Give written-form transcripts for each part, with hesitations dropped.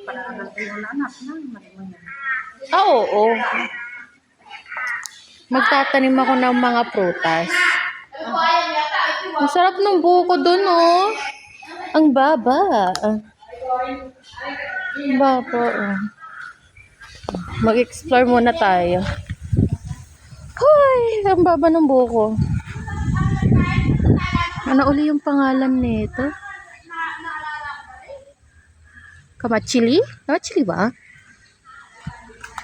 Pananagal mo na anak na. Oo. Magtatanim ako ng mga prutas. Ang sarap ng buko dun, oh. Ang baba. Ang baba, oh. Mag-explore muna tayo. Hoy! Ang baba ng buko. Ano uli yung pangalan nito? Kamachili? Kamachili ba?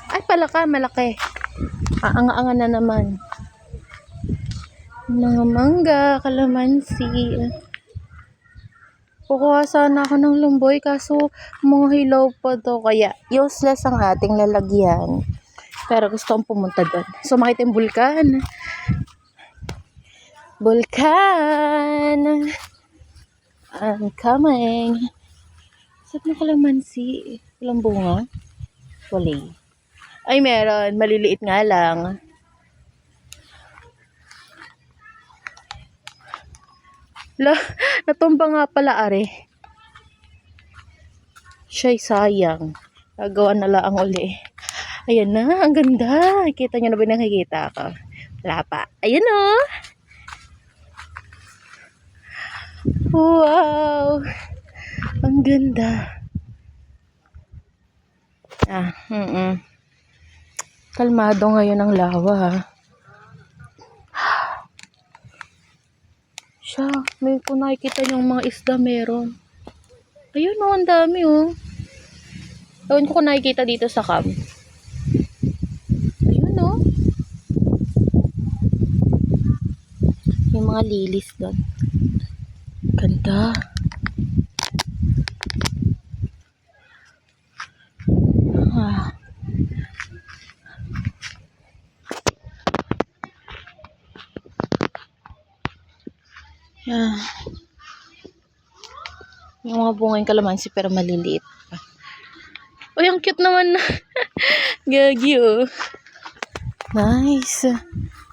Ay, palaka, malaki. Aanga-anga na naman. Mga mangga, kalamansi. Kukuha sana ako ng lumboy kaso mga hilaw pa to. Kaya useless ang ating lalagyan. Pero gusto kong pumunta doon. So makita yung bulkan. Bulkan! I'm coming. Saan na kalamansi? Walang bunga? Wala. Ay, meron. Maliliit nga lang. Natumba nga pala, are. Siya'y sayang. Gagawa na lang uli. Ayan na, ang ganda. Kita nyo na ba nakikita ko? Wala pa. Ayan o. Wow. Ang ganda. Kalmado ngayon ang lawa, ha. Siya, may kung nakikita nyo mga isda meron. Ayun o, ang dami o. Ewan ko kung nakikita dito sa cam. Ayun o. Yung mga lilis doon. Ganda. Yeah. Yung mga bunga yung kalamansi pero maliliit pa. Uy, ang cute naman na. Gagi, oh. Nice.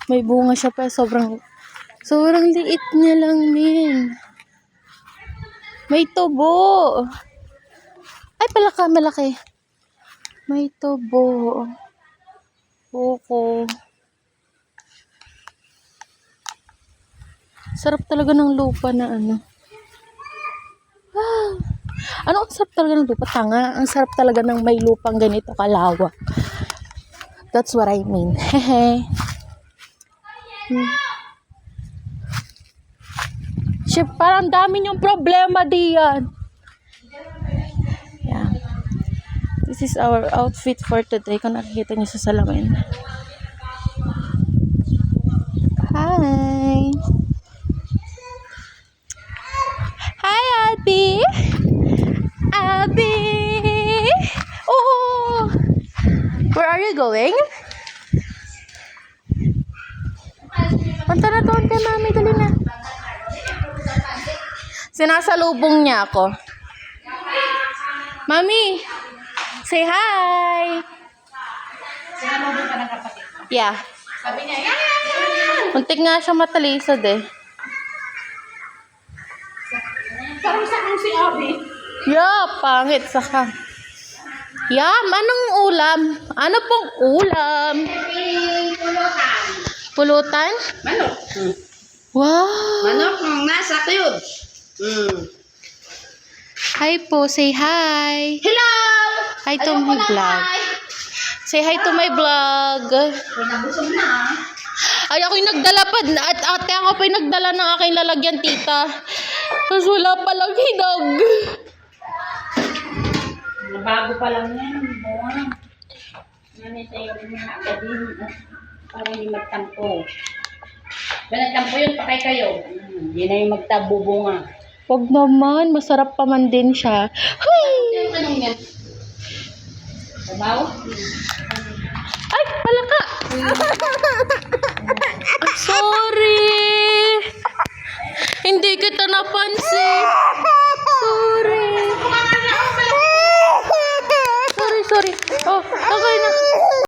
May bunga siya pa. Sobrang liit niya lang, min. May tubo. Ay, palaka, malaki. May tubo. Buko. Sarap talaga ng lupa na ano. Ano ang sarap talaga ng lupa? Tanga. Ang sarap talaga ng may lupang ganito kalawak. That's what I mean. Hehe. Shit, parang dami niyong problema diyan. Yeah. This is our outfit for today. Kung nakikita niyo sa salamin. Hi. Hi, Abby. Abby. Oh. Where are you going? Punta na doon kay mami. Dali na. Sinasalubong niya ako. Mami, say hi. Sinalubong ka ng kapatid mo. Yeah. Sabi niya, yan! Muntik nga siya matalisod eh. Parang sa kang si Abby. Yeah, pangit saka. Yam, anong ulam? Ano pong ulam? Pulutan. Pulutan? Manok. Wow. Manok ng nasa cube. Hi po, say hi. Hello! Hi to my vlog. Say hi to my vlog. Nabusog na. Ay, ako'y nagdala pa. At ate ako pa'y nagdala ng aking lalagyan, tita. Tapos wala palang hinog. Bago pa lang yan. Buwan. Nani sa'yo rin mga agad para hindi magtampo. Kung nagtampo yun, patay kayo. Yun na yung magtabubunga. Wag naman, masarap pa man din siya. Huy! Anong yan? Sabaw? Ay, palaka!